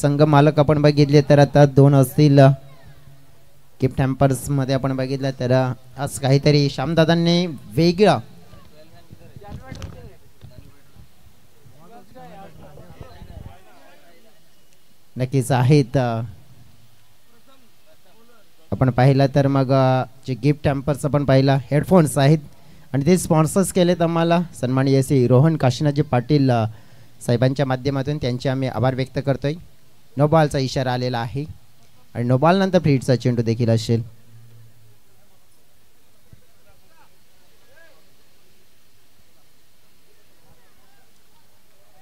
संघ मालक आपण बघितले तर आता 2 असतील. गिफ्ट हॅम्पर्स मध्ये आपण बघितलं तर आज काहीतरी श्यामदादांनी वेगळं नक्कीच आहेत. आपण पाहिलं तर मग जे गिफ्ट हॅम्पर्स आपण पाहिला हेडफोन्स आहेत आणि ते स्पॉन्सर्स केलेत आम्हाला सन्माननीय श्री रोहन काशीनाथजी पाटील साहेबांच्या माध्यमातून त्यांचे आम्ही आभार व्यक्त करतोय. नो बॉलचा इशारा आलेला आहे आणि नो बॉल नंतर फ्रीडचा चेंडू देखील असेल.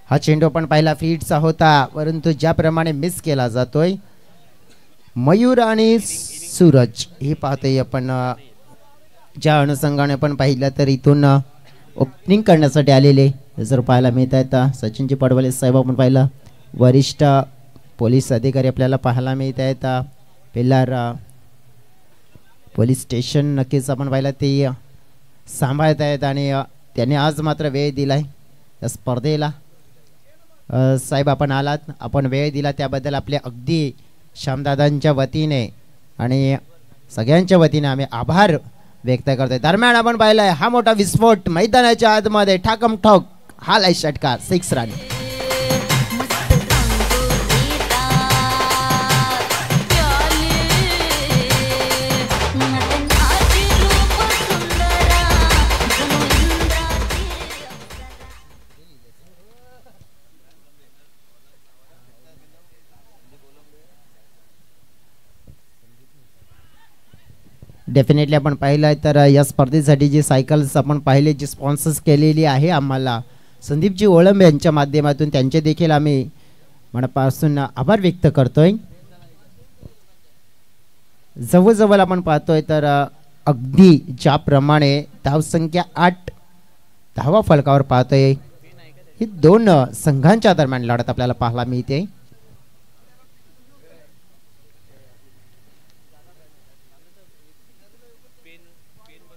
हा चेंडू आपण पाहिला फ्रीडचा होता परंतु ज्याप्रमाणे मिस केला जातोय मयूर आणि सूरज हे पाहतोय आपण. ज्या अनुषंगाने आपण पाहिलं तर इथून ओपनिंग करण्यासाठी आलेले जर पाहायला मिळत आहेत सचिनजी पडवले साहेब आपण पाहिलं. वरिष्ठ पोलीस अधिकारी आपल्याला पाहायला मिळत आहेत. पिल्लार पोलीस स्टेशन नक्कीच आपण पाहिलं ते सांभाळत आहेत आणि त्यांनी आज मात्र वेळ दिलाय या स्पर्धेला. साहेब आपण आलात आपण वेळ दिला त्याबद्दल आपले अगदी श्यामदादांच्या वतीने आणि सगळ्यांच्या वतीने आम्ही आभार व्यक्त करतोय. दरम्यान आपण पाहिलाय हा मोठा विस्फोट मैदानाच्या आतमध्ये ठाकम ठोक हा लाईट षटकार 6 रन. डेफिनेटली आपण पाहिलं तर या स्पर्धेसाठी जी सायकल्स आपण पाहिले जी स्पॉन्सर्स केलेली आहे आम्हाला संदीपजी ओळंब यांच्या माध्यमातून त्यांचे देखील आम्ही मनापासून आभार व्यक्त करतोय. जवळजवळ आपण पाहतोय तर अगदी ज्याप्रमाणे धावसंख्या 8 धावा फलकावर पाहतोय ही 2 संघांच्या दरम्यान लढत आपल्याला पाहायला मिळते.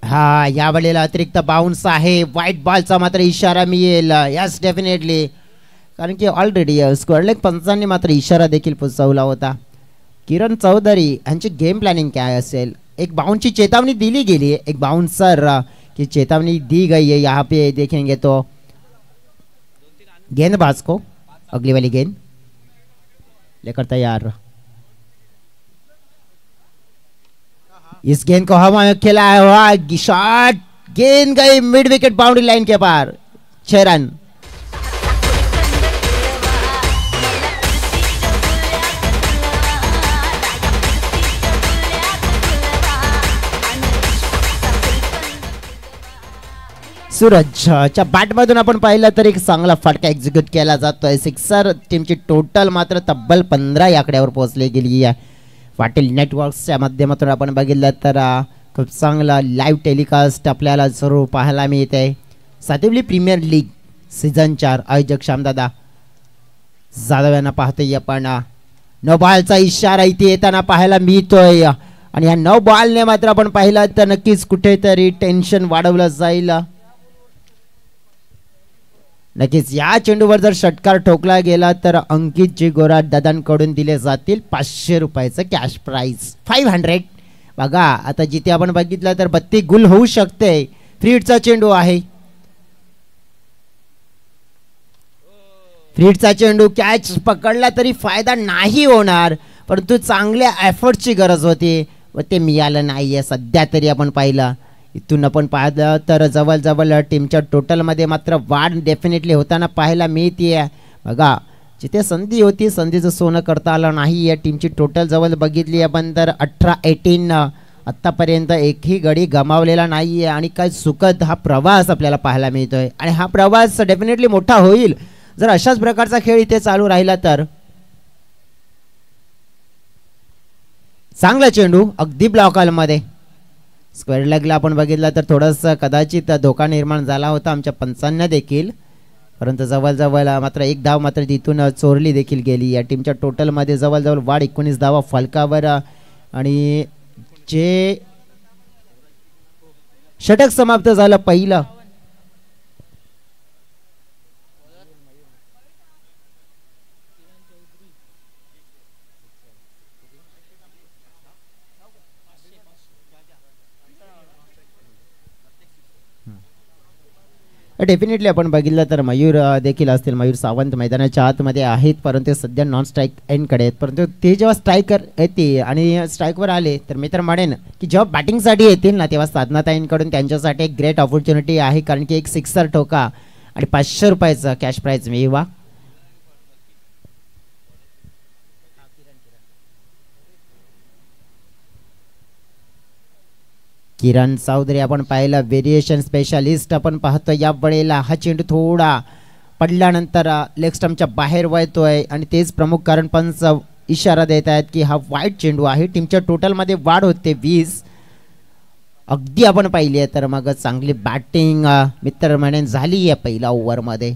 हा यावेळेला अतिरिक्त बाउन्स आहे. व्हाईट बॉलचा मात्र इशारा मिळेल. यस डेफिनेटली कारण की ऑलरेडी स्क्वेअर लेग पंचांनी मात्र इशारा देखील पोचवला होता. किरण चौधरी यांची गेम प्लॅनिंग काय असेल. एक बाउंसची चेतावनी दिली गेली एक बाउंसर की चेतावनी दी गई है. यहाँ पे देखेंगे तो गेंदबाज को अगली वाली गेंद लेकर तैयार. इस गेंद को हवा में खिलाया हुआ शॉट गेंद गई मिड विकेट बाउंड्री लाइन के पार 6 रन. सूरजच्या बॅटमधून आपण पाहिलं तर एक चांगला फटका एक्झिक्यूट केला जातोय. सिक्सर टीमची टोटल मात्र तब्बल 15 या आकड्यावर पोहोचली गेली आहे. पाटील नेटवर्क्सच्या माध्यमातून आपण बघितलं तर खूप चांगला लाईव्ह टेलिकास्ट आपल्याला जरूर पाहायला मिळते. सातवली प्रीमियर लीग सीझन 4 आयोजक श्यामदादा जाधव यांना पाहतोय आपण. नो बॉलचा इशारा इथे येताना पाहायला मिळतोय आणि या नो बॉलने मात्र आपण पाहिलं तर नक्कीच कुठेतरी टेन्शन वाढवलं जाईल. नक्कीच या चेंडूवर जर षटकार ठोकला गेला तर अंकित जी गोरा दादांकडून दिले जातील 500 रुपयाचं कॅश प्राइज 500. बघा आता जिथे आपण बघितलं तर 32 गुल होऊ शकते. फ्रीडचा चेंडू आहे. फ्रीडचा चेंडू कॅच पकडला तरी फायदा नाही होणार परंतु चांगल्या एफर्टची गरज होती व ते मिळालं नाहीये सध्या तरी. आपण पाहिलं इथून आपण पाहिलं तर जवळजवळ टीमच्या टोटलमध्ये मात्र वाढ डेफिनेटली होताना पाहायला मिळते. बघा जिथे संधी होती संधीचं सोनं करता आलं नाही. या टीमची टोटल जवळ बघितली आपण तर 18-18 आत्तापर्यंत एकही गडी गमावलेला नाही आहे आणि काय सुखद हा प्रवास आपल्याला पाहायला मिळतोय आणि हा प्रवास डेफिनेटली मोठा होईल जर अशाच प्रकारचा खेळ इथे चालू राहिला तर. चांगला चेंडू अगदी ब्लॉकमध्ये स्क्वेअर लेगला आपण बघितलं तर थोडंसं कदाचित धोका निर्माण झाला होता आमच्या पंचांना देखील परंतु जवळजवळ मात्र एक धाव मात्र तिथून चोरली देखील गेली. या टीमच्या टोटलमध्ये जवळजवळ वाढ 19 धावा फलकावर आणि जे षटक समाप्त झालं पहिलं डेफिनेटली आपण बघितलं तर मयूर देखील असतील, मयूर सावंत मैदानाच्या आतमध्ये आहेत, परंतु सध्या नॉन स्ट्राईक एंडकडे आहेत. परंतु ते जेव्हा स्ट्रायकर येते आणि स्ट्राईकवर आले तर मी तर म्हणेन की जेव्हा बॅटिंगसाठी येतील ना तेव्हा साधनाताईंकडून त्यांच्यासाठी एक ग्रेट ऑपॉर्च्युनिटी आहे, कारण की एक सिक्सर ठोका आणि 500 रुपयाचं कॅश प्राईज मिळवा. किरण चौधरी आपण पाहिलं, व्हेरिएशन स्पेशालिस्ट आपण पाहतो. या वेळेला हा चेंडू थोडा पडल्यानंतर लेग स्टंपच्या बाहेर वळतोय आणि तेच प्रमुख कारण पंच इशारा देत आहेत की हा वाईट चेंडू आहे. टीमच्या टोटलमध्ये वाढ होते 20. अगदी आपण पाहिली आहे तर मग चांगली बॅटिंग मित्र म्हणेन झाली आहे पहिल्या ओव्हरमध्ये.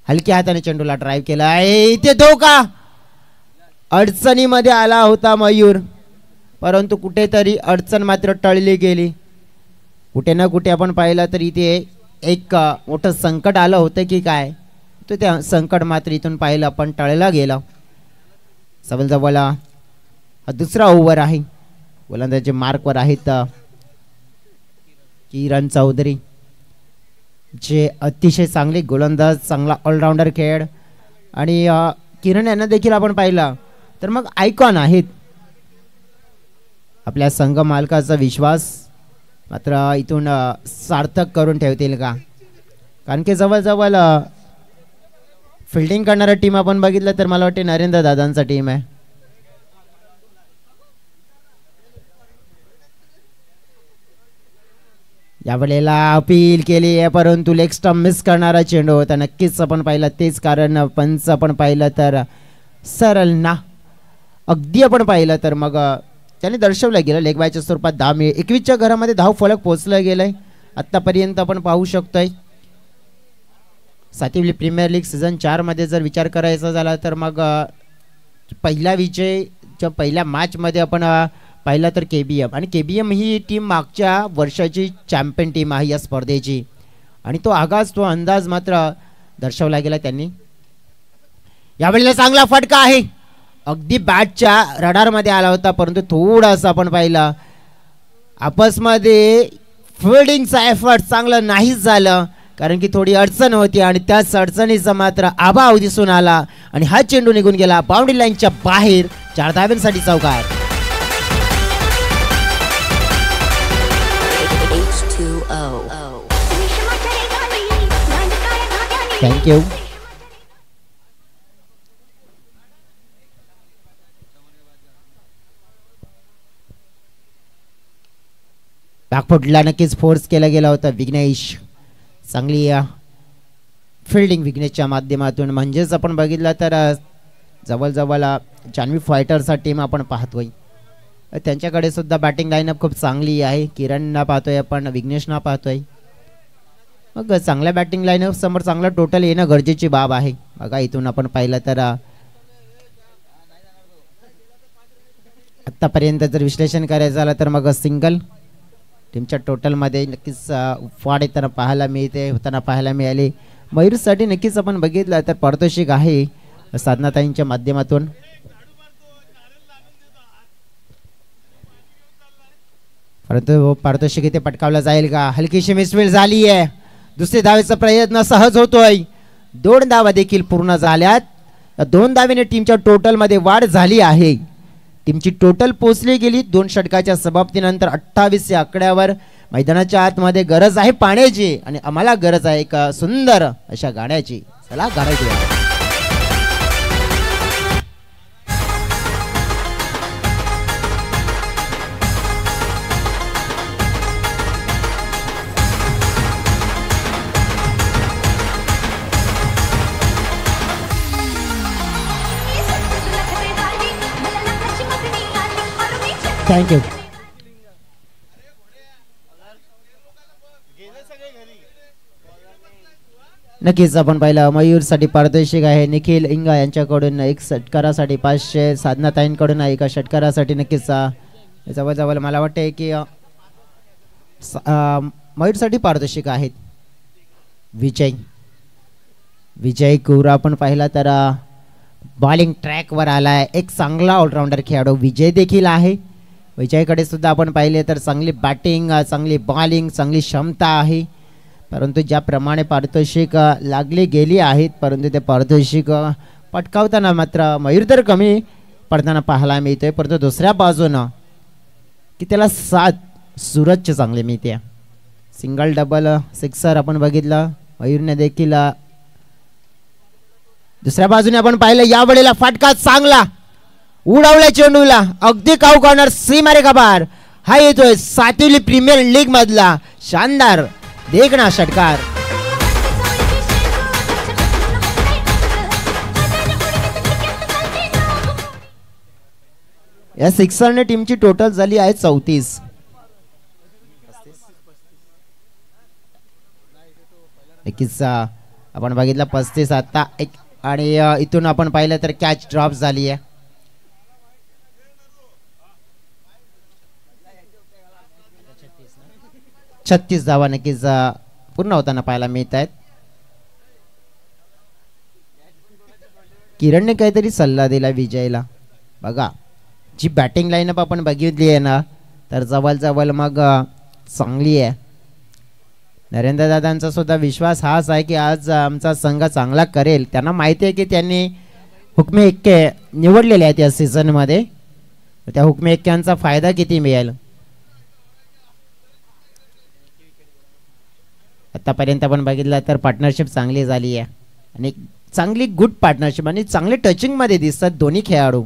हलक्या हाताने चेंडूला ड्राईव्ह केला आहे, इथे धोका, अडचणीमध्ये आला होता मयूर, परंतु कुठेतरी अडचण मात्र टळली गेली. कुठे ना कुठे आपण पाहिलं तर इथे एक मोठं संकट आलं होतं की काय, तो त्या संकट मात्र इथून पाहिलं आपण टळला गेला. जवळ हा दुसरा ओव्हर आहे. गोलंदाजी मार्कवर आहेत किरण चौधरी, जे अतिशय चांगले गोलंदाज, चांगला ऑलराऊंडर खेळ. आणि किरण यांना देखील आपण पाहिलं तर मग आयकॉन आहेत. आपल्या संघ मालकाचा विश्वास मात्र इथून सार्थक करून ठेवतील का, कारण की जवळजवळ फिल्डिंग करणारा टीम आपण बघितलं तर मला वाटते नरेंद्र दादांचा टीम आहे. यावेळेला अपील केली आहे, परंतु लेग स्टंप मिस करणारा चेंडू होता. नक्कीच आपण पाहिलं तेच कारण पंच आपण पाहिलं तर सरळ ना, अगदी आपण पाहिलं तर मग त्याने दर्शवलं गेलं लेग बायच्या स्वरूपात 10 मिळेल. 21च्या घरामध्ये धाव फलक पोहोचलं गेलंय आत्तापर्यंत आपण पाहू शकतोय. सातवी प्रीमियर लीग सीझन 4 मध्ये जर विचार करायचा झाला तर मग पहिला विजय पहिल्या मॅचमध्ये आपण पाहिला तर केबीएम, आणि केबीएम ही टीम मागच्या वर्षाची चॅम्पियन टीम आहे या स्पर्धेची, आणि तो आगाज तो अंदाज मात्र दर्शवला गेला त्यांनी. यावेळेला चांगला फटका आहे, अगदी बॅटच्या रडारमध्ये आला होता, परंतु थोडासा आपण पाहिलं आपसमध्ये फिल्डिंगचा एफर्ट चांगला नाही झालं, कारण की थोडी अडचण होती आणि त्याच अडचणीचा मात्र अभाव दिसून आला आणि हा चेंडू निघून गेला बाउंड्री लाईनच्या बाहेर. 4 धाब्यांसाठी चौकार. थँक्यू. बॅकफुटला नक्कीच फोर्स केला गेला होता. विघ्नेश चांगली फिल्डिंग विघ्नेशच्या माध्यमातून, म्हणजेच आपण बघितलं तर जवळजवळ जान्हवी फायटर्सचा टीम आपण पाहतोय, त्यांच्याकडे सुद्धा बॅटिंग लाईनअप खूप चांगली आहे. किरणना पाहतोय आपण, विघ्नेशना पाहतोय. मग चांगल्या बॅटिंग लाईनअप समोर चांगला टोटल येणं गरजेची बाब आहे. बघा इथून आपण पाहिलं तर आत्तापर्यंत जर विश्लेषण करायचं झालं तर मग सिंगल टीमच्या टोटलमध्ये नक्कीच वाढ येताना पाहायला मिळते, होताना पाहायला मिळाली. मयूरसाठी नक्कीच आपण बघितलं तर पारितोषिक आहे साधनाताईंच्या माध्यमातून. परंतु पारितोषिक इथे पटकावला जाईल का, हलकीशी मिसफील्ड झाली आहे. दुसरी धावेचा प्रयत्न सहज होतोय. 2 धावा देखील पूर्ण झाल्यात. 2 धावेने टीमच्या टोटलमध्ये वाढ झाली आहे. टीमची टोटल पोचली गेली 2 षटकाच्या समाप्तीनंतर 28 या आकड्यावर. मैदानाच्या आतमध्ये गरज आहे पाण्याची आणि आम्हाला गरज आहे एक सुंदर अशा गाण्याची. चला गाणं घेऊया. थँक्यू. नक्कीच आपण पाहिलं मयूरसाठी पारितोषिक आहे निखिल इंगा यांच्याकडून 1 षटकारासाठी 500, साधनाताईंकडून 1 षटकारासाठी नक्कीच जवळजवळ मला वाटते की मयूरसाठी पारितोषिक आहेत. विजय कुरा आपण पाहिला तर बॉलिंग ट्रॅकवर आलाय. एक चांगला ऑलराऊंडर खेळाडू विजय देखील आहे. विजयकडे सुद्धा आपण पाहिले तर चांगली बॅटिंग, चांगली बॉलिंग, चांगली क्षमता आहे, परंतु ज्याप्रमाणे पारितोषिक लागली गेली आहेत, परंतु ते पारितोषिक पटकावताना मात्र मयूर तर कमी पडताना पाहायला मिळतोय. परंतु दुसऱ्या बाजूनं की त्याला साथ सूरजचे चांगले मिळते. सिंगल डबल सिक्सर आपण बघितलं. मयूरने देखील दुसऱ्या बाजूने आपण पाहिलं यावेळेला फटका चांगला उडवला चेंडूला, अगदी काऊ कॉर्नर सी मारे खबार. हा येतोय सातवी प्रीमियर लीग मधला शानदार देखना षटकार. या सिक्सरने टीमची टोटल झाली आहे 34. आपण बघितलं 35 आता एक, आणि इथून आपण पाहिलं तर कॅच ड्रॉप झाली आहे. छत्तीस धावा नक्कीच पूर्ण होताना पाहायला मिळत आहेत. किरणने काहीतरी सल्ला दिला विजयला. बघा जी बॅटिंग लाईनअप आपण बघितली आहे ना, तर जवळ मग चांगली आहे. नरेंद्र दादांचा सुद्धा विश्वास हाच आहे की आज आमचा संघ चांगला करेल. त्यांना माहिती आहे की त्यांनी हुकमे एक्के निवडलेले आहेत या सीझनमध्ये, त्या हुकमे एक्क्यांचा फायदा किती मिळेल. आतापर्यंत आपण बघितलं तर पार्टनरशिप चांगली झाली आहे आणि चांगली गुड पार्टनरशिप आणि चांगले टचिंग मध्ये दिसतात दोन्ही खेळाडू.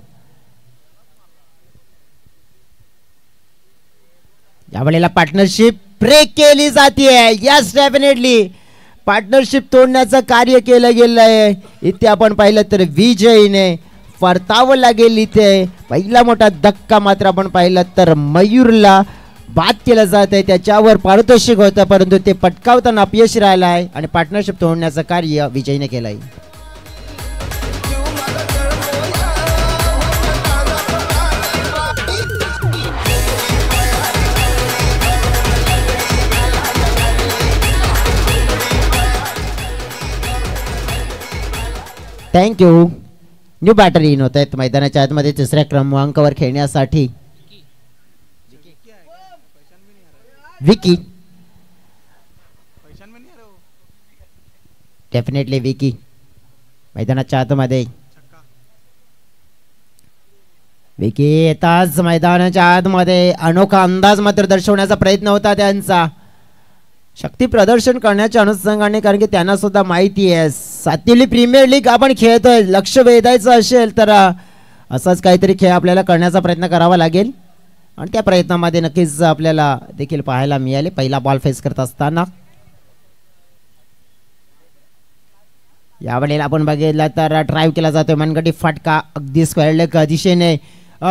यावेळेला पार्टनरशिप ब्रेक केली जाते. यस डेफिनेटली पार्टनरशिप तोडण्याचं कार्य केलं गेलं आहे. इथे आपण पाहिलं तर विजयने परतावं लागेल. इथे पहिला मोठा धक्का मात्र आपण पाहिलं तर मयूरला बाद केलं जात आहे. त्याच्यावर पारितोषिक होतं, परंतु ते पटकावताना अपयश राहिलं आहे आणि पार्टनरशिप तोडण्याचं कार्य विजयने केलं आहे. थँक्यू. न्यू बॅटर इन होत आहेत मैदानाच्या आतमध्ये तिसऱ्या क्रमांकावर खेळण्यासाठी. विकी डेफिनेटली विकी मैदानाच्या आतमध्ये. विकी येताच मैदानाच्या आतमध्ये अनोखा अंदाज मात्र दर्शवण्याचा प्रयत्न होता त्यांचा, शक्ती प्रदर्शन करण्याच्या अनुषंगाने, कारण की त्यांना सुद्धा माहिती आहे सातवी प्रीमियर लीग आपण खेळतोय. लक्ष वेधायचं असेल तर असाच काहीतरी खेळ आपल्याला करण्याचा प्रयत्न करावा लागेल आणि त्या प्रयत्नामध्ये नक्कीच आपल्याला देखील पाहायला मिळाले. पहिला बॉल फेस करत असताना यावेळेला आपण बघितलं तर ड्राईव्ह केला जातोय मनगटी फटका अगदी स्क्वेअर लेग दिशेने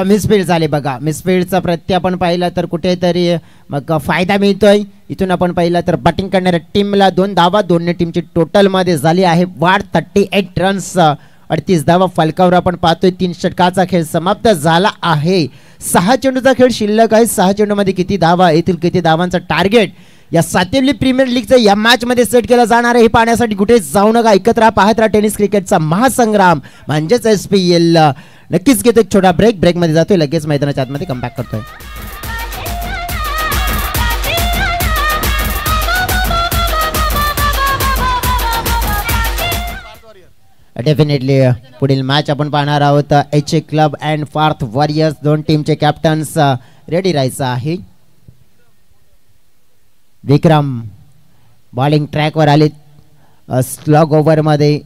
मिसफील्ड झाले. बघा मिसफील्डचा प्रत्यय आपण पाहिला तर कुठेतरी मग फायदा मिळतोय. इथून आपण पाहिलं तर बॅटिंग करणाऱ्या टीमला 2 धावा, दोन्ही टीमची टोटल मध्ये झाली आहे वाढ 38 रन्स 38 धावा फलकावर आपण पाहतोय. 3 षटकाचा खेळ समाप्त झाला आहे. 6 चेंडूचा खेळ शिल्लक आहे. 6 चेंडूमध्ये किती धावा येतील, किती धावांचं टार्गेट या सातवी प्रीमियर लीगचं या मॅच मध्ये सेट केलं जाणार आहे हे पाहण्यासाठी कुठे जाऊ नका. एकत्र पाहत राहा टेनिस क्रिकेटचा महासंग्राम म्हणजेच SPL. नक्कीच घेतो एक छोटा ब्रेक. ब्रेक मध्ये जातोय, लगेच मैदानाच्या आतमध्ये कमबॅक करतोय. डेफिनेटली पुढील मॅच आपण पाहणार आहोत. HA क्लब अँड फार्थ वॉरियर्स दोन टीमचे कॅप्टन्स रेडी राहायचं आहे. विक्रम बॉलिंग ट्रॅकवर आले स्लॉग ओव्हरमध्ये.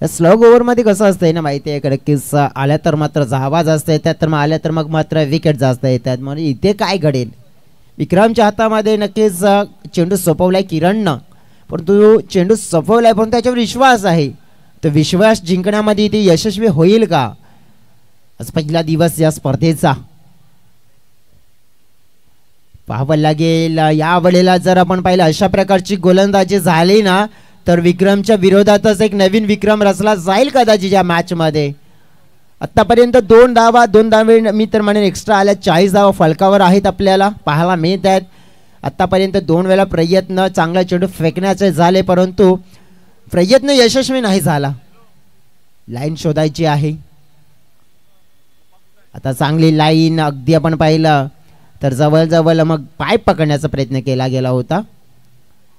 स्लॉग ओव्हरमध्ये कसं असतंय ना माहिती आहे, नक्कीच आल्या तर मात्र धावा जास्त येतात, तर मग आल्या तर मग मात्र विकेट जास्त येतात. म्हणून इथे काय घडेल. विक्रमच्या हातामध्ये नक्कीच चेंडू सोपवलाय किरणनं, परंतु चेंडू सोपवलाय पण त्याच्यावर विश्वास आहे. तो विश्वास जिंकण्यामध्ये ते यशस्वी होईल का. आज पहिला दिवस या स्पर्धेचा पाहावं लागेल. या वेळेला जर आपण पाहिलं अशा प्रकारची गोलंदाजी झाली ना तर विक्रमच्या विरोधातच एक नवीन विक्रम रचला जाईल कदाचित या मॅच मध्ये. आतापर्यंत 2 धावा 2 धावे मी तर म्हणेन एक्स्ट्रा आल्या. 40 धावा फलकावर आहेत आपल्याला पाहायला मिळत आहेत. आतापर्यंत 2 वेळा प्रयत्न चांगला चेंडू फेकण्याचे झाले, परंतु प्रयत्न यशस्वी नाही झाला. लाईन शोधायची आहे. आता चांगली लाईन अगदी आपण पाहिलं तर जवळजवळ मग पाय पकडण्याचा प्रयत्न केला गेला होता.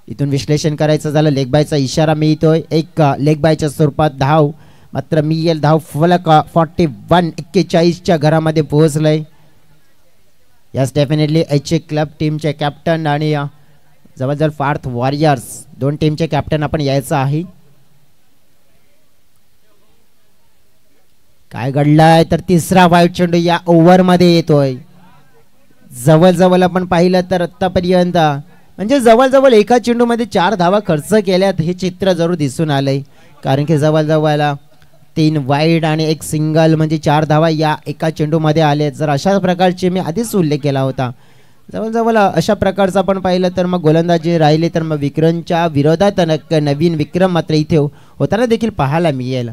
इथून विश्लेषण करायचं झालं लेग बायचा इशारा मिळतोय. एक लेग बायच्या स्वरूपात धाव मात्र मिळेल. धाव फलक 41-41च्या घरामध्ये पोहोचलंय. यस डेफिनेटली एच क्लब टीमचे कॅप्टन आणि जवळजवळ फार्थ वॉरियर्स दोन टीमचे कॅप्टन आपण यायचं आहे. काय घडलंय तर तिसरा वाईट चेंडू या ओव्हरमध्ये येतोय. जवळजवळ आपण पाहिलं तर आतापर्यंत म्हणजे जवळजवळ एका चेंडूमध्ये 4 धावा खर्च केल्यात हे चित्र जरूर दिसून आलंय. कारण की जवळजवळ 3 वाईड आणि 1 सिंगल म्हणजे 4 धावा या एका चेंडूमध्ये आले. जर अशा प्रकारचे मी आधीच उल्लेख केला होता. जवळजवळ अशा प्रकारचं आपण पाहिलं तर मग गोलंदाजी राहिले तर मग विक्रमच्या विरोधात नवीन विक्रम मात्र इथे होताना देखील पाहायला मिळेल.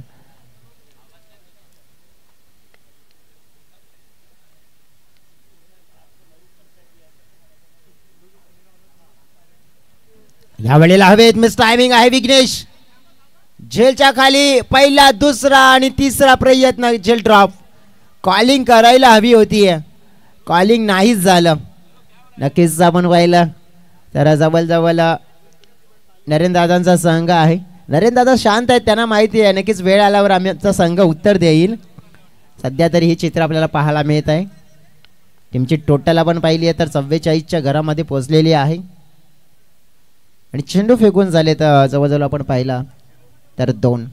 या वेळेला हवेत मिस टायमिंग आहे विघ्नेश. झेलच्या खाली पहिला दुसरा आणि तिसरा प्रयत्न झेल ड्रॉप. कॉलिंग करायला हवी होती कॉलिंग नाहीच झालं. नक्कीच आपण पाहिलं तर जवळजवळ नरेंद्रदादांचा संघ आहे. नरेंद्रदादा शांत आहेत त्यांना माहिती आहे नक्कीच वेळ आल्यावर आमचा संघ उत्तर देईल. सध्या तरी हे चित्र आपल्याला पाहायला मिळत आहे. टीमची टोटल आपण पाहिली आहे तर 44च्या घरामध्ये पोहोचलेली आहे आणि चेंडू फेकून झाले तर जवळजवळ आपण पाहिला तर 2.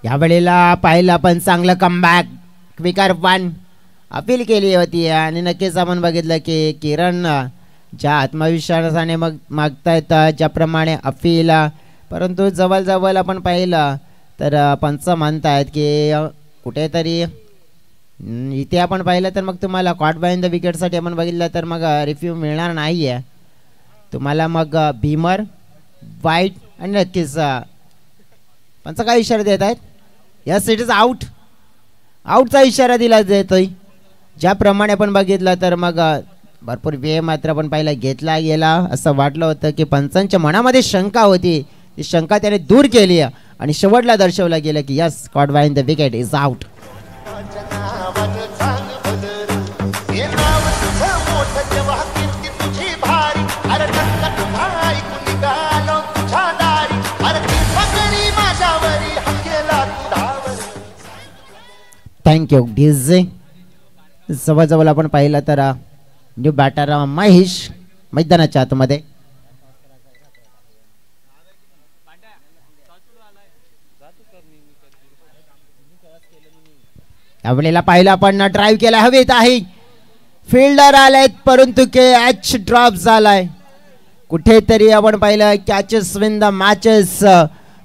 या वेळेला पाहिलं आपण चांगलं कमबॅक. क्विकर 1 अपील केली होती आणि नक्कीच आपण बघितलं की किरण ज्या आत्मविश्वासाने मग मागतायत ज्याप्रमाणे अपील परंतु जवळजवळ आपण पाहिलं तर पंच म्हणतायत की कुठेतरी इथे आपण पाहिलं तर मग तुम्हाला कॉट बाय द विकेटसाठी आपण बघितलं तर मग रिफ्यू मिळणार नाही आहे तुम्हाला. मग भीमर वाईट आणि नक्कीच पंच काय इशारा देत आहेत. Yes it is out. आउटचा इशारा दिला जातोय. ज्याप्रमाणे आपण बघितलं तर मग भरपूर वेळ मात्र आपण पाहिला घेतला गेला. असं वाटलं होतं की पंचांच्या मनामध्ये शंका होती ती शंका त्याने दूर केली आणि शेवटला दर्शवलं गेलं की yes caught by the wicket is out. Thank you DJ. जवळजवळ आपण पाहिलं तर न्यू बॅटर महेश मैदानाच्या आतमध्ये. यावेळेला पाहिलं आपण ड्राईव्ह केला हवेत आहे. फिल्डर आलेत परंतु कॅच ड्रॉप झालाय. कुठेतरी आपण पाहिलं कॅचेस विन द मॅचेस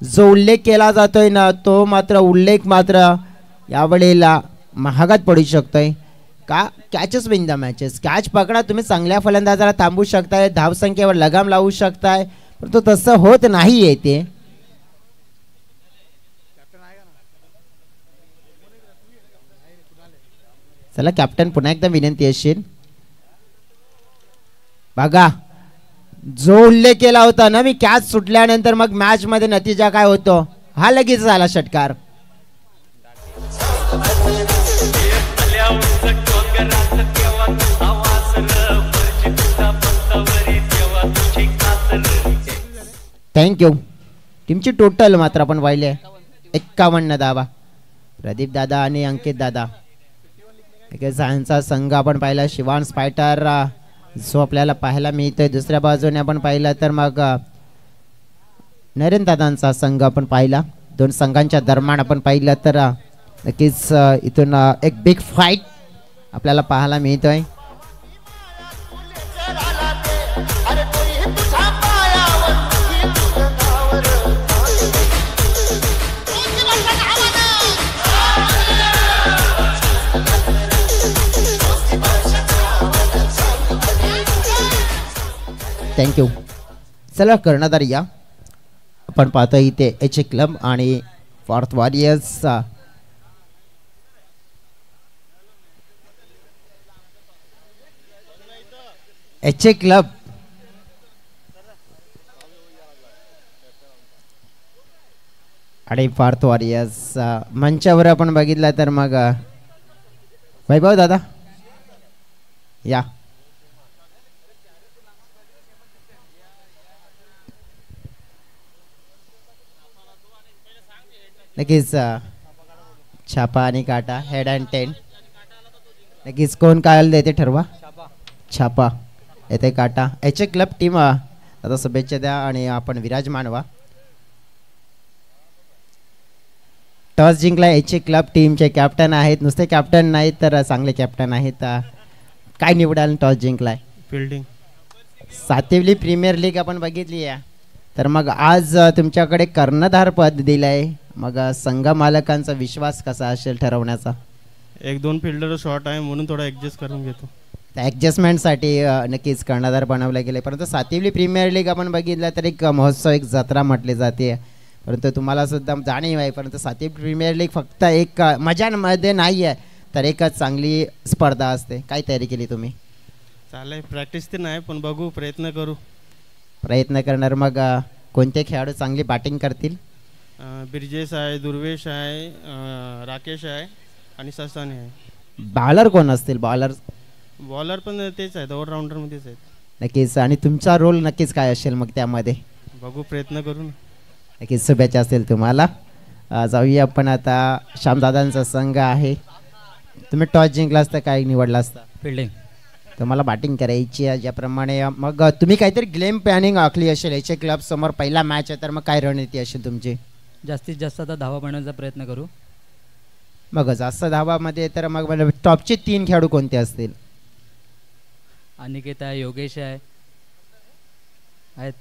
जो उल्लेख केला जातोय ना तो मात्र उल्लेख मात्र यावेळेला महागात पडू शकतोय. का catches win the matches. Catch पकडा तुम्ही चांगल्या फलंदाजाला थांबू शकताय धावसंख्येवर लगाम लावू शकताय परंतु तसं होत नाहीये ते. चला कॅप्टन पुन्हा एकदा विनंती असेल बघा जो उल्लेख केला होता ना मी कॅच सुटल्यानंतर मग मॅच मध्ये नतीजा काय होतो हा लगेच झाला षटकार. थँक्यू. टीमची टोटल मात्र आपण पाहिले 51 धावा. प्रदीप दादा आणि अंकित दादा यांचा संघ आपण पाहिला. शिवान स्पायटर जो आपल्याला पाहायला मिळतोय. दुसऱ्या बाजूने आपण पाहिलं तर मग नरेंद्र दादांचा संघ आपण पाहिला. दोन संघांच्या दरम्यान आपण पाहिलं तर नक्कीच इथून एक बिग फाईट आपल्याला पाहायला मिळतोय. थँक्यू. चला कर्णधार या आपण पाहतो इथे एच क्लब आणि forth warriors. H A club आणि पार्थ वॉरियर्स मंचावर आपण बघितलं तर मग वैभव दादा या. नक्कीच छापा आणि काटा हेड अँड टेन. नक्कीच कोण काय देते ठरवा. छापा येते काटा. एच ए क्लब टीम आता शुभेच्छा द्या आणि आपण विराजमान व्हा. टॉस जिंकला एच ए क्लब टीमचे कॅप्टन आहेत. नुसते कॅप्टन नाहीत तर चांगले कॅप्टन आहेत. काय निवडाल टॉस जिंकलाय? फिल्डिंग. सातवली प्रीमियर लीग आपण बघितली आहे तर मग आज तुमच्याकडे कर्णधार पद दिलंय. मग संघ मालकांचा विश्वास कसा असेल ठरवण्याचा? एक दोन फिल्डर शॉर्ट आहे म्हणून थोडा ऍडजस्ट करून घेतो. त्या ॲडजस्टमेंटसाठी नक्कीच कर्णधार बनवले गेले. परंतु सातवली प्रीमियर लीग आपण बघितलं तर एक महोत्सव एक जत्रा म्हटली जाते. परंतु तुम्हाला सुद्धा जाणीव आहे. परंतु सातवी प्रीमियर लीग फक्त एक मजामध्ये नाही आहे तर एक चांगली स्पर्धा असते. काय तयारी केली तुम्ही? चालेल प्रॅक्टिस तर नाही पण बघू प्रयत्न करू. प्रयत्न करणार. मग कोणते खेळाडू चांगली बॅटिंग करतील? ब्रिजेश आहे, दुर्वेश आहे, राकेश आहे आणि ससाने आहे. बॉलर कोण असतील? बॉलर पण तेच आहेत ऑलराऊंडरमध्येच आहेत. नक्कीच. आणि तुमचा रोल नक्कीच काय असेल मग त्यामध्ये? बघू प्रयत्न करू ना. नक्कीच शुभेच्छा असेल तुम्हाला. जाऊया आपण आता श्यामदादांचा संघ आहे. तुम्ही टॉस जिंकला असता काय निवडला असता? फिल्डिंग. तुम्हाला बॅटिंग करायची आहे ज्याप्रमाणे. मग तुम्ही काहीतरी गेम प्लॅनिंग आखली असेल. एच ए क्लब समोर पहिला मॅच आहे तर मग काय रणनीती असेल तुमची? जास्तीत जास्त आता धावा बनवण्याचा प्रयत्न करू. मग जास्त धावामध्ये तर मग टॉपचे 3 खेळाडू कोणते असतील? अनिकेत आहे, योगेश आहे आहेत.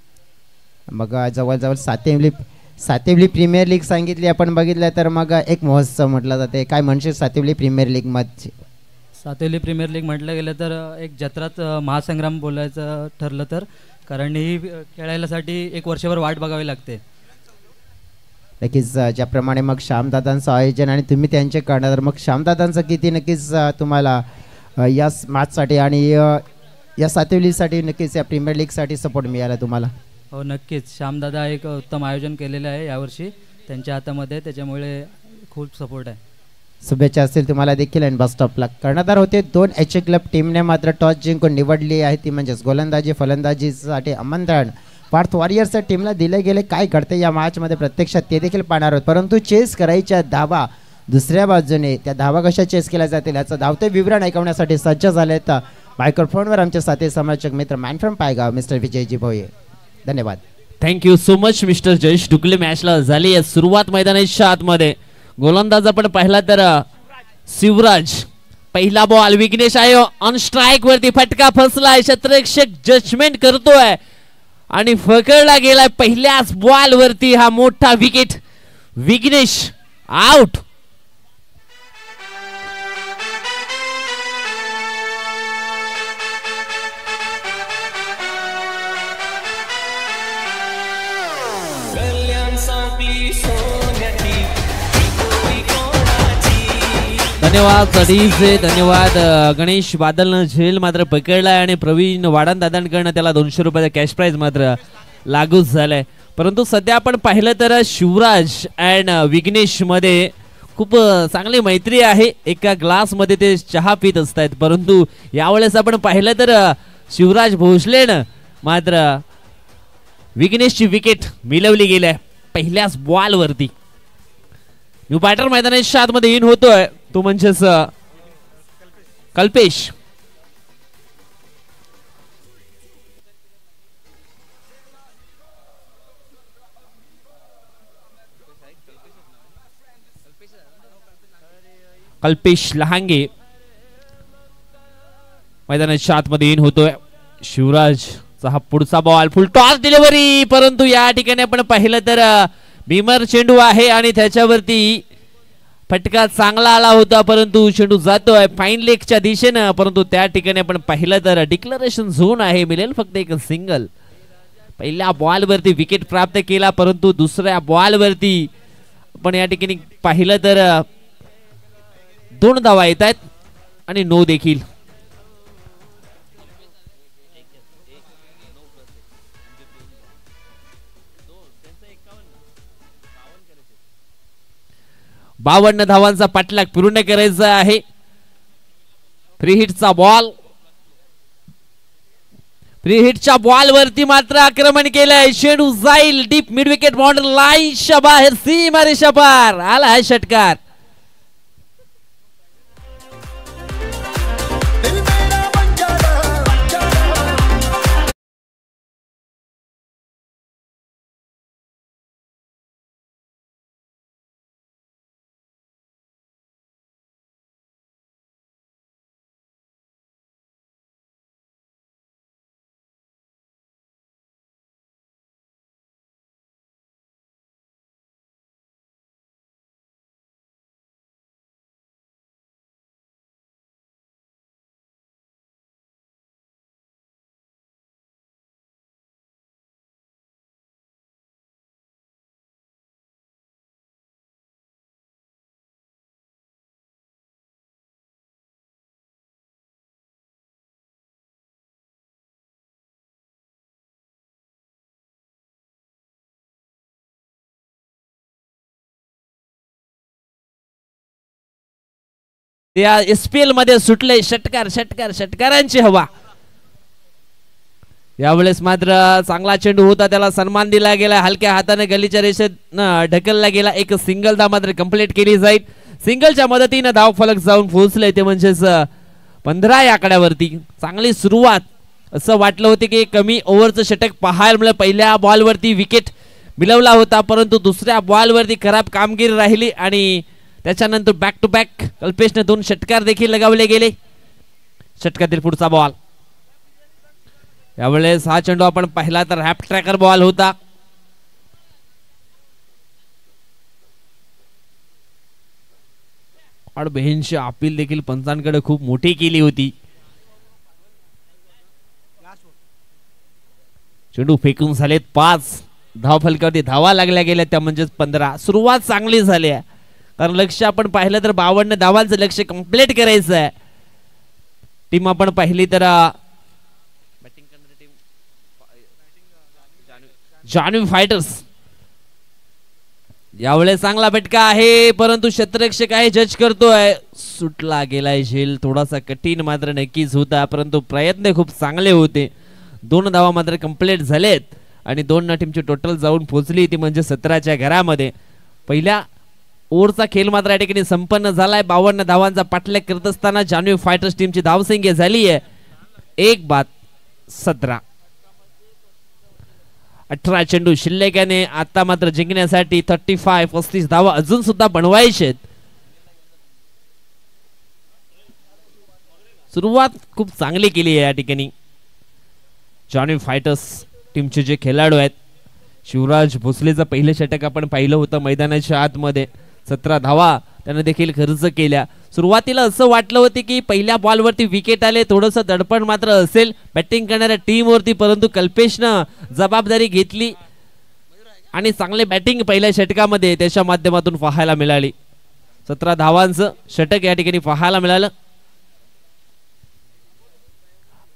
मग जवळजवळ सातवली प्रीमियर लीग सांगितली आपण बघितलं तर मग एक महोत्सव म्हटलं जाते. काय म्हणशील सातवली प्रीमियर लीग मध्ये? सातवली प्रीमियर लीग म्हटलं गेलं तर एक जत्राच महासंग्राम बोलायचं ठरलं तर, कारण ही खेळायलासाठी एक वर्षभर वाट बघावी लागते. नक्कीच. ज्याप्रमाणे मग श्यामदादांचं आयोजन आणि तुम्ही त्यांचे करणार. मग श्यामदादांचं किती नक्कीच तुम्हाला या मॅचसाठी आणि या सातवलीसाठी नक्कीच या प्रीमियर लीगसाठी सपोर्ट मिळाला तुम्हाला? हो नक्कीच. श्यामदादा एक उत्तम आयोजन केलेलं आहे यावर्षी त्यांच्या हातामध्ये, त्याच्यामुळे खूप सपोर्ट आहे. शुभेच्छा असतील तुम्हाला देखील. आणि बस स्टॉपला कर्णधार होते 2 एच ए क्लब टीमने मात्र टॉस जिंकून निवडली आहे ती म्हणजेच गोलंदाजी फलंदाजीसाठी आमंत्रण पार्थ वॉरियर्सच्या टीमला दिले गेले. काय घडते या मॅचमध्ये प्रत्यक्षात ते देखील पाहणार आहोत. परंतु चेस करायच्या धावा दुसऱ्या बाजूने त्या धावा कशा चेस केल्या जातील याचं धावते विवरण ऐकवण्यासाठी सज्ज झाले तर मायक्रोफोनवर आमचे साथी समालोचक मित्र man from Paygaon mister Vijayji Bhoye. धन्यवाद. Thank you so much mister Jayesh Dukle. मॅचला झाली आहे सुरुवात मैदानाच्या आतमध्ये. गोलंदाज आपण पाहिला तर शिवराज. पहिला बॉल विघ्नेश आहे ऑन स्ट्राइक वरती. फटका फसलाय. क्षेत्ररक्षक जजमेंट करतोय आणि पकडला गेलाय पहिल्याच बॉल वरती. हा मोठा विकेट. विघ्नेश आउट. धन्यवाद सडीचे. धन्यवाद गणेश बादलनं झेल मात्र पकडलाय आणि प्रवीण वाडन दादांकडनं त्याला 200 रुपयाचा कॅश प्राइज मात्र लागू झालाय. परंतु सध्या आपण पाहिलं तर शिवराज अँड विघ्नेश मध्ये खूप चांगली मैत्री आहे. एका ग्लास मध्ये ते चहा पित असतात. परंतु यावेळेस आपण पाहिलं तर शिवराज भोसलेनं मात्र विघ्नेशची विकेट मिळवली गेली आहे पहिल्याच बॉल वरती. न्यू बॅटर मैदानाच्या आतमध्ये इन होतोय तो म्हणजेच कल्पेश. कल्पेश लहांगे मैदानाच्या आतमध्ये इन होतोय. शिवराजचा हा पुढचा बॉल फुल टॉस डिलिव्हरी. परंतु या ठिकाणी आपण पाहिलं तर भीमर चेंडू आहे आणि त्याच्यावरती फटका चांगला आला होता. परंतु चेंडू जातोय फाईन लेगच्या दिशेनं. परंतु त्या ठिकाणी आपण पाहिलं तर डिक्लरेशन झोन आहे. मिळेल फक्त एक सिंगल. पहिल्या बॉल वरती विकेट प्राप्त केला. परंतु दुसऱ्या बॉल वरती आपण या ठिकाणी पाहिलं तर 2 धावा येत आहेत आणि नो देखील. 52 धावांचा पाठलाग पूर्ण करायचा आहे. फ्री हिटचा बॉल, फ्री हिटच्या बॉल वरती मात्र आक्रमण केलंय. चेंडू जाईल डीप मिड विकेट बाउंड्री लाईनच्या बाहेर, सीमारेषा पार आला आहे षटकार. त्या एसपीएल मध्ये सुटले षटकार, षटकार षटकारांची हवा. यावेळेस मात्र चांगला चेंडू होता, त्याला सन्मान दिला गेला. हलक्या हाताने गलीच्या रेषेत ढकलला गेला. एक सिंगल धाव मात्र कंप्लीट केली जाईल. सिंगलच्या मदतीने धाव फलक जाऊन पोहोचले ते म्हणजेच 15 या आकड्यावरती. चांगली सुरुवात, असं वाटलं होतं की कमी ओव्हरचं षटक पाहायला मिळालं. पहिल्या बॉलवरती विकेट मिळवला होता, परंतु दुसऱ्या बॉलवरती खराब कामगिरी राहिली आणि त्याच्यानंतर बॅक टू बॅक कल्पेशने 2 षटकार देखील लगावले गेले. षटकातील पुढचा बॉल, यावेळेस हा चेंडू आपण पाहिला तर रॅप ट्रॅकर बॉल होता. और बेंच अपील देखील पंचांकडे खूप मोठी केली होती. चेंडू फेकून झालेत 5 धाव फलकावरती धावा लागल्या गेल्या त्या म्हणजेच 15. सुरुवात चांगली झाली आहे, कारण लक्ष आपण पाहिलं तर 52 धावांचं लक्ष कंप्लीट करायचं आहे. टीम आपण पाहिली तर जान्हवी फायटर्स. यावेळेस चांगला फटका आहे, परंतु क्षेत्ररक्षक आहे जज करतोय. सुटला गेलाय झेल, थोडासा कठीण मात्र नक्कीच होता, परंतु प्रयत्न खूप चांगले होते. 2 धावा मात्र कंप्लीट झालेत आणि 2 टीमची टोटल जाऊन पोहोचली ती म्हणजे 17च्या घरामध्ये. पहिल्या ओव्हरचा खेळ मात्र या ठिकाणी संपन्न झालाय. 52 धावांचा पाठलाग करत असताना जान्हवी फायटर्स टीमची धावसंख्या झाली आहे 1 बाद 17. 18 चेंडू शिल्लक याने आता मात्र जिंकण्यासाठी 35 धावा अजून सुद्धा बनवायचे आहेत. सुरुवात खूप चांगली केली आहे या ठिकाणी जान्हवी फायटर्स टीमचे जे खेळाडू आहेत. शिवराज भोसलेचं पहिलं षटक आपण पाहिलं होतं मैदानाच्या आतमध्ये. 17 धावा त्याने देखील खर्च केल्या. सुरुवातीला असं वाटलं होतं की पहिल्या बॉलवरती विकेट आले, थोडंसं दडपण मात्र असेल बॅटिंग करणाऱ्या टीमवरती, परंतु कल्पेशनं जबाबदारी घेतली आणि चांगले बॅटिंग पहिल्या षटकामध्ये त्याच्या माध्यमातून पाहायला मिळाली. 17 धावांचं षटक या ठिकाणी पाहायला मिळालं.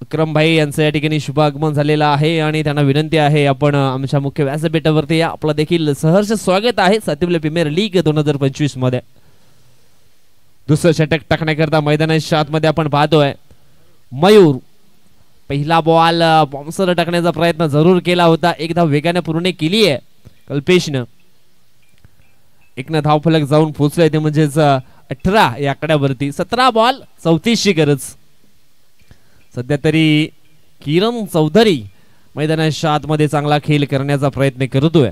विक्रम भाई यांचं या ठिकाणी शुभ आगमन झालेलं आहे आणि त्यांना विनंती आहे आपण आमच्या मुख्य व्यासपीठावरती या. आपलं देखील सहर्ष स्वागत आहे सातवीला प्रीमियर लीग 2025 मध्ये. दुसरं षटक टाकण्याकरता मैदानाच्या आतमध्ये आपण पाहतोय मयूर. पहिला बॉल बॉम्सर टाकण्याचा प्रयत्न जरूर केला होता, एक धाव वेगाने पूर्ण केली आहे कल्पेशनं. 1 धाव फलक जाऊन पोहोचले ते म्हणजेच 18 या आकड्यावरती. 17 बॉल 34ची गरज. सध्या तरी किरण चौधरी मैदानाच्या आतमध्ये चांगला खेळ करण्याचा प्रयत्न करतोय.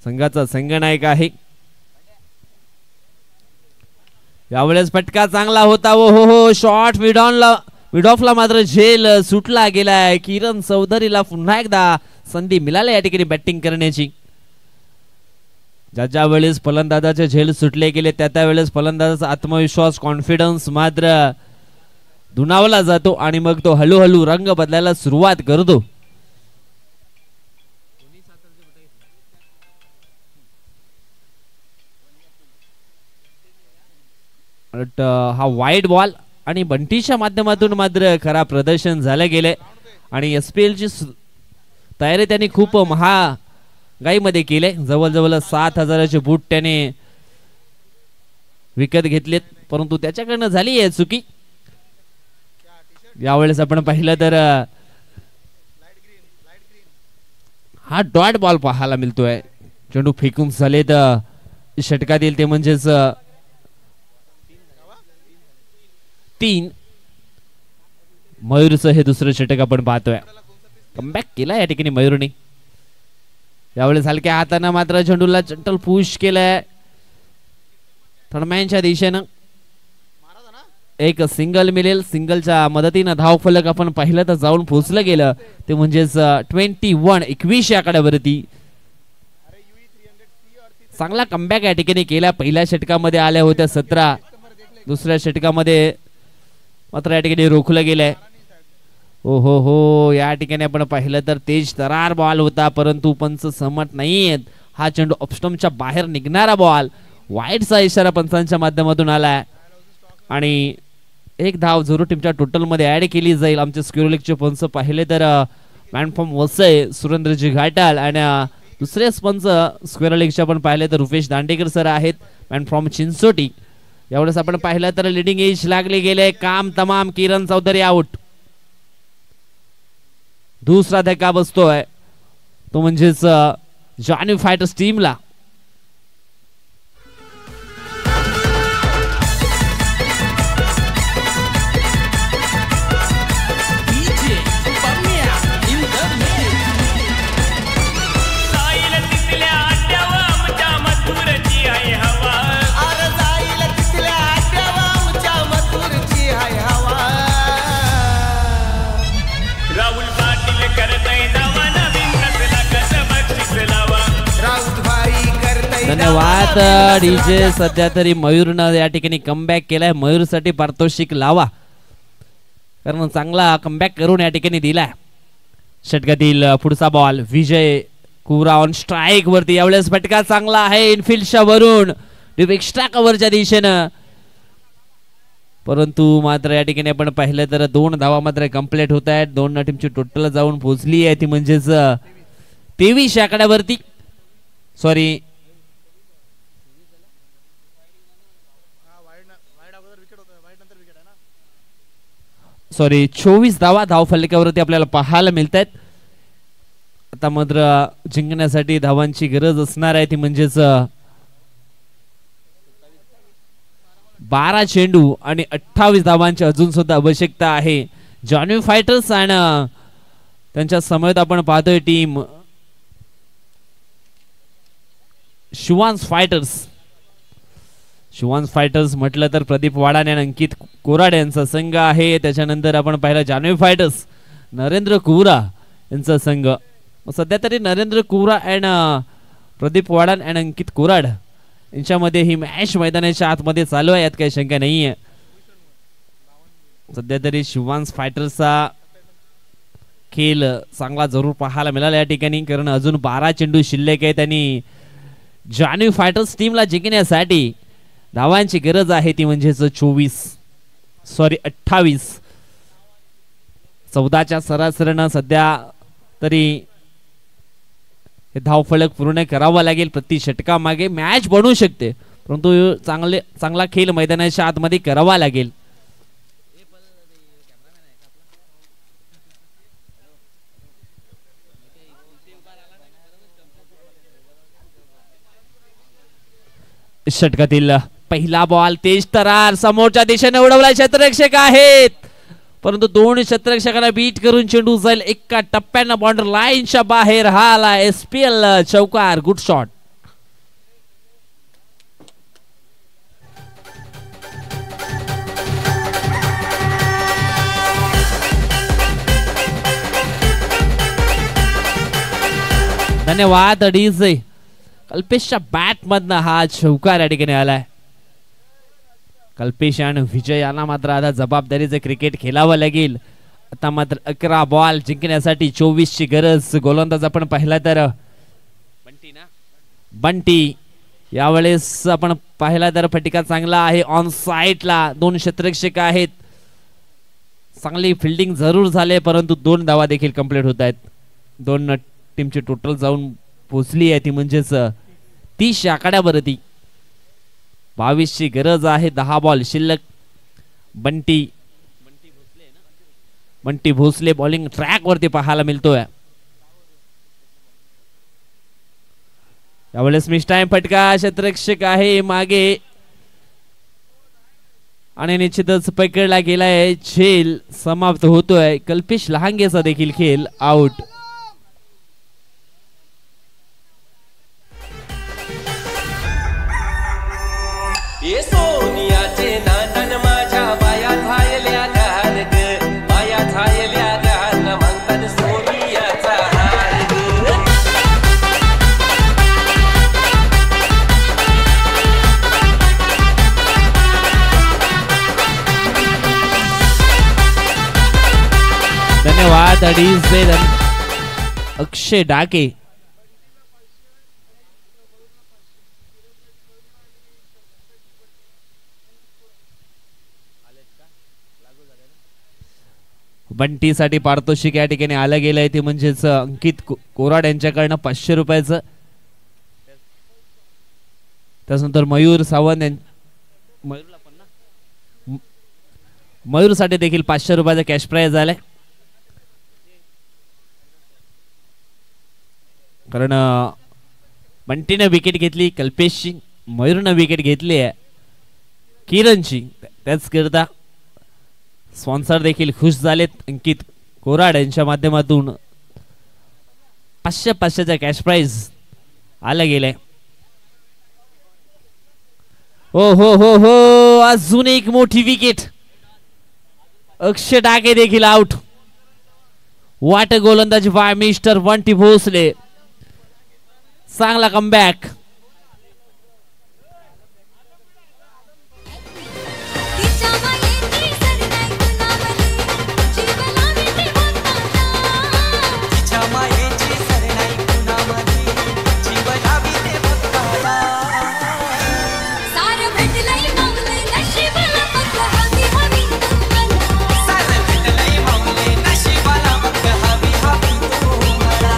संघाचा संघनायक आहे. यावेळेस फटका चांगला होता. हो शॉट मिड ऑफला मात्र झेल सुटला गेलाय. किरण चौधरीला पुन्हा एकदा संधी मिळाली या ठिकाणी बॅटिंग करण्याची. ज्या वेळेस फलंदाजाचे झेल सुटले गेले त्या वेळेस फलंदाजाचा आत्मविश्वास कॉन्फिडन्स मात्र दुणावला जातो आणि मग तो हळूहळू रंग बदलायला सुरुवात करतो. हा वाईड बॉल आणि बंटीच्या माध्यमातून मात्र खराब प्रदर्शन झालं गेले आणि एसपीएल ची तयारी त्यांनी खूप महागाईमध्ये केले. जवळजवळ 7,000चे बूट त्याने विकत घेतलेत, परंतु त्याच्याकडनं झाली आहे चुकी. यावेळेस आपण पाहिलं तर हा डॉट बॉल पाहायला मिळतोय. चेंडू फेकून झाले तर षटकातील ते म्हणजेच 3. मयूरचं हे दुसरं षटक आपण पाहतोय. कमबॅक केला या ठिकाणी मयूरने. यावेळेस हलक्या हाताने मात्र चेंडूला जंटल पुश केलाय थर्डमॅनच्या दिशेनं. एक सिंगल मिळेल. सिंगलच्या मदतीनं धावफलक आपण पाहिलं तर जाऊन पोहोचलं गेलं ते म्हणजेच 21 या आकड्यावरती. चांगला कमबॅक या ठिकाणी केला. पहिल्या षटकामध्ये आल्या होत्या 17, दुसऱ्या षटकामध्ये मात्र या ठिकाणी रोखलं गेलंय. हो हो हो, या ठिकाणी आपण पाहिलं तर तेज तरार बॉल होता, परंतु पंच सहमत नाहीयेत. हा चेंडू ऑफस्टंपच्या बाहेर निघणारा बॉल, वाईटचा इशारा पंचांच्या माध्यमातून आलाय आणि एक धाव झुरू टीमच्या टोटल मध्ये ऍड केली जाईल. आमचे स्क्वेअरलेगचे पंच पाहिले तर मॅनफॉर्म वसई, सुरेंद्रजी घाटाल आणि दुसरे पंच स्क्वेअरलेगचे आपण पाहिले तर रुपेश दांडेकर सर आहेत. मॅनफॉर्म चिंचोटी. यावेळेस आपण पाहिलं तर लिडिंग एज लागले गेले. काम तमाम. किरण चौधरी आउट. दुसरा धक्का बसतोय तो म्हणजेच जॉनी फायटर्स टीमला. धन्यवाद डीजे. सध्या तरी मयूरनं या ठिकाणी कमबॅक केलाय. मयूरसाठी पारितोषिक लावा, कारण चांगला कमबॅक करून या ठिकाणी दिलाय. षटकातील पुढचा बॉल विजय कुरा ऑन स्ट्राईक वरती. यावेळेस फटका चांगला आहे इनफिल्डच्या वरून एक्स्ट्रा कव्हरच्या दिशेनं, परंतु मात्र या ठिकाणी आपण पाहिलं तर 2 धावा मात्र कंप्लीट होत आहेत. 2 टीमची टोटल जाऊन पोहोचली आहे ती म्हणजेच 23 आकड्यावरती. सॉरी 24 धावा धावफलकावरती आपल्याला पाहायला मिळत आहेत. आता मात्र जिंकण्यासाठी धावांची गरज असणार आहे ती म्हणजेच 12 चेंडू आणि 28 धावांची अजून सुद्धा आवश्यकता आहे. जॉनी फायटर्स आणि त्यांच्या समवेत आपण पाहतोय team Shivansh fighters. Shivansh fighters म्हटलं तर प्रदीप वाडाने आणि अंकित कोराड यांचा संघ आहे. त्याच्यानंतर आपण पाहिलं जान्हवी फायटर्स नरेंद्र कुवरा यांचा संघ. सध्या तरी नरेंद्र कुवरा अँड प्रदीप वाडान अँड अंकित कोराड यांच्यामध्ये ही मॅच मैदानाच्या आतमध्ये चालू आहे, यात काही शंका नाहीये. सध्या तरी शिवांश फायटर्सचा खेळ चांगला जरूर पाहायला मिळाला या ठिकाणी, कारण अजून 12 चेंडू शिल्लक आहेत आणि जान्हवी फायटर्स टीमला जिंकण्यासाठी धावांची गरज आहे ती म्हणजेच 28. 14च्या सरासरीनं सध्या तरी हे धावफलक पूर्ण करावा लागेल. प्रति षटकामागे मॅच बनू शकते, परंतु चांगला खेळ मैदानाच्या आतमध्ये करावा लागेल. षटकातील पहिला बॉल तेज तरार समोरच्या दिशेने उडवला. क्षेत्ररक्षक आहेत, परंतु 2 क्षेत्ररक्षकांना बीट करून चेंडू जाईल एका टप्प्यानं बॉर्डर लाईनच्या बाहेर. हा आला SPL चौकार. Good shot. धन्यवाद डीजे. कल्पेशच्या बॅट मधनं हा चौकार या ठिकाणी आलाय. कल्पेश आणि विजय यांना मात्र आता जबाबदारीचं क्रिकेट खेळावं लागेल. आता मात्र 11 बॉल जिंकण्यासाठी 24 ची गरज. गोलंदाज आपण पाहिला तर बंटी. यावेळेस आपण पाहिला तर फटका चांगला आहे ऑन साइडला. 2 क्षेत्ररक्षक आहेत. चांगली फिल्डिंग जरूर झाले, परंतु 2 धावा देखील कंप्लीट होत आहेत. 2 टीमची टोटल जाऊन पोहोचली आहे ती म्हणजेच 30 आकड्यावरती. 22 ची गरज आहे. 10 बॉल शिल्लक. बंटी भोसले बॉलिंग ट्रॅक वरती पाहायला मिळतोय. यावेळेस मिस टाइम फटका. क्षेत्ररक्षक आहे मागे आणि निश्चितच पकडला गेलाय. झेल समाप्त होतोय. कल्पेश लहांगेचा देखील खेळ आउट. सोनियाचे नानन माझ्या बाया झायल्या गार ग, बाया झायल्या गार म्हणतात सोनियाचा हार ग. धन्यवाद. अक्षय डाके. बंटीसाठी पारितोषिक या ठिकाणी आलं गेलंय ते म्हणजेच अंकित कोराड यांच्याकडनं 500 रुपयाचं. त्यानंतर मयूर सावंत मयूर साठी देखील 500 रुपयाचा कॅश प्राइज आलाय. कारण बंटीने विकेट घेतली कल्पेशची, मयूरनं विकेट घेतली आहे किरणची. त्याच करता स्पॉन्सर देखील खुश झालेत. अंकित कोराड यांच्या माध्यमातून 500चा कॅश प्राइज आला गेलाय. हो हो हो हो अजून एक मोठी विकेट. अक्षय डाके देखील आउट. वाट गोलंदाजी बाय मिस्टर बंटी भोसले. चांगला कमबॅक.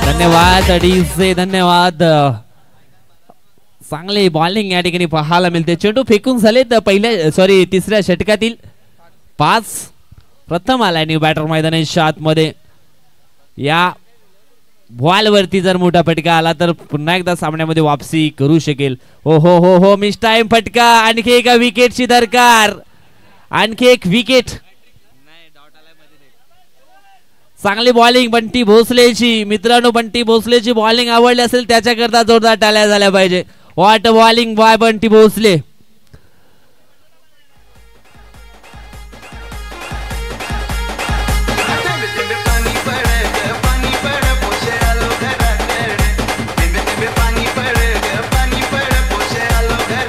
धन्यवाद अडीचे. धन्यवाद. चांगले बॉलिंग या ठिकाणी पाहायला मिळते. चेंडू फेकून झालेत तिसऱ्या षटकातील 5. प्रथम आलाय न्यू बॅटर मैदानाच्या आतमध्ये. या बॉल वरती जर मोठा फटका आला तर पुन्हा एकदा सामन्यामध्ये वापसी करू शकेल. हो हो हो हो मिस टाइम फटका. आणखी एका विकेटची दरकार. आणखी एक विकेट. चांगली बॉलिंग बंटी भोसलेची. मित्रांनो बंटी भोसलेची बॉलिंग आवडली असेल त्याच्याकरता जोरदार टाळ्या झाल्या पाहिजे. What bowling by Bunty Bhosale.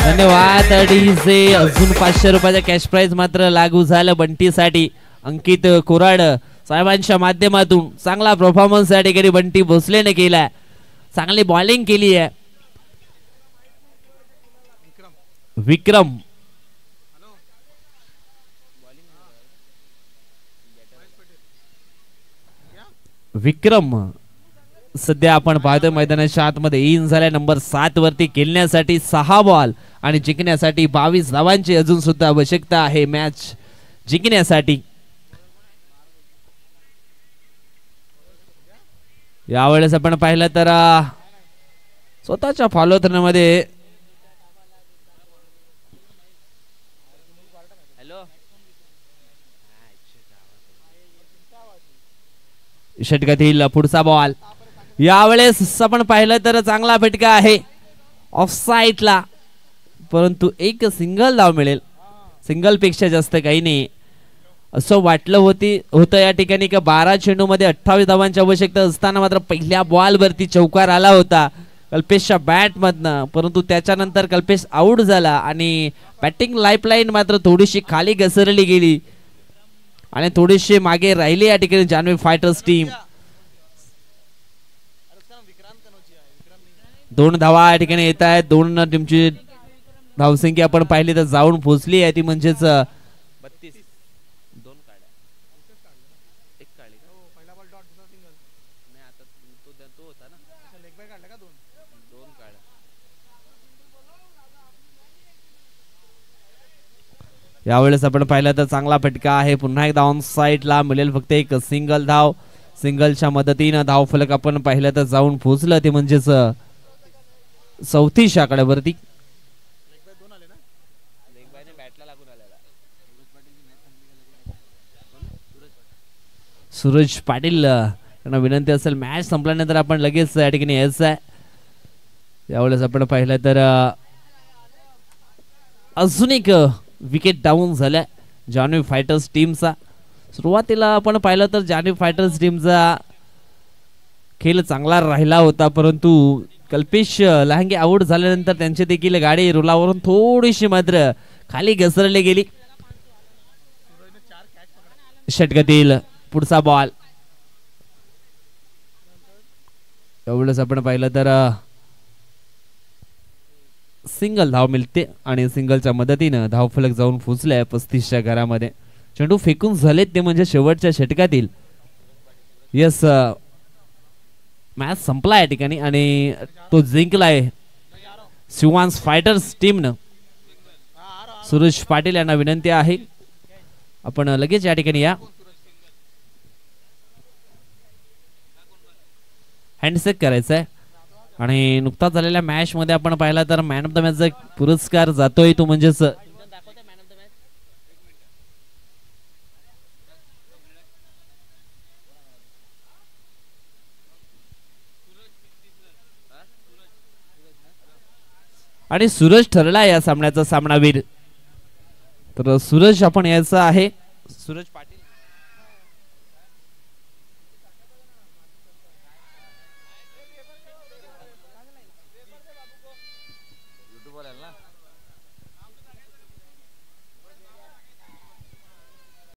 धन्यवाद अडीचे. अजून 500 रुपयाचा कॅश प्राइज मात्र लागू झालं बंटीसाठी. अंकित कोराड साहेबांच्या माध्यमातून चांगला परफॉर्मन्स या ठिकाणी बंटी भोसलेने केलाय. चांगली बॉलिंग केली आहे. विक्रम सध्या आपण पाहतोय मैदानाच्या आतमध्ये इन झाल्या नंबर 7 वरती. खेळण्यासाठी 6 बॉल आणि जिंकण्यासाठी 22 धावांची अजून सुद्धा आवश्यकता आहे मॅच जिंकण्यासाठी. यावेळेस आपण पाहिलं तर स्वतःच्या फॉलो मध्ये षटकातील पुढचा बॉल. यावेळेस आपण पाहिलं तर चांगला फटका आहे ऑफ साईडला, परंतु एक सिंगल धाव मिळेल. सिंगल पेक्षा जास्त काही नाही असं वाटलं होतं या ठिकाणी का 12 चेंडू मध्ये 28 धावांची आवश्यकता असताना मात्र पहिल्या बॉल वरती चौकार आला होता कल्पेशच्या बॅट मधनं. परंतु त्याच्यानंतर कल्पेश आउट झाला आणि बॅटिंग लाईफलाईन मात्र थोडीशी खाली घसरली गेली आणि थोडीशी मागे राहिली या ठिकाणी जान्हवी फायटर्स टीम. 2 धावा या ठिकाणी येत आहेत. 2 टीमची धावसंख्या आपण पाहिली तर जाऊन पोहोचली आहे ती म्हणजेच 32. 2 काढ्या, एक काढली का? पहिला बॉल डॉट दुसरा सिंगल नाही. आता तो होता ना लेग बाय काढला का? 2 काढा. यावेळेस आपण पाहिलं तर चांगला फटका आहे, पुन्हा एकदा ऑन साईडला मिळेल फक्त एक सिंगल धाव. सिंगलच्या मदतीनं धाव फलक आपण पाहिलं तर जाऊन पोहोचलं, ते म्हणजेच 34 आकड्यावरती. सूरज पाटील यांना विनंती असेल मॅच संपल्यानंतर आपण लगेच या ठिकाणी यायचं आहे. यावेळेस आपण पाहिलं तर अजून एक विकेट डाऊन झाल्या जान्हवी फायटर्स टीमचा. सुरुवातीला आपण पाहिलं तर जान्हवी फायटर्स टीमचा खेळ चांगला राहिला होता, परंतु कल्पेश लहांगे आऊट झाल्यानंतर त्यांची देखील गाडी रुलावरून थोडीशी मात्र खाली घसरली गेली. षटकातील पुढचा बॉल. एवढंच आपण पाहिलं तर सिंगल धाव मिळते आणि सिंगलच्या मदतीनं धाव फलक जाऊन पोहोचलाय 35च्या घरामध्ये. चेंडू फेकून झालेत ते म्हणजे शेवटच्या षटकातील. यस, मॅच संपला या ठिकाणी आणि तो जिंकलाय शिवांस फायटर्स टीमनं. सुरेश पाटील यांना विनंती आहे आपण लगेच या ठिकाणी या. हँडसेक करायचा आहे आणि नुकताच झालेल्या मॅच मध्ये आपण पाहिला तर मॅन ऑफ द मॅचचा पुरस्कार जातोय, तो म्हणजेच आणि सूरज ठरला या सामन्याचा सामनावीर. तर सूरज आपण यायचं आहे. सूरज पाटील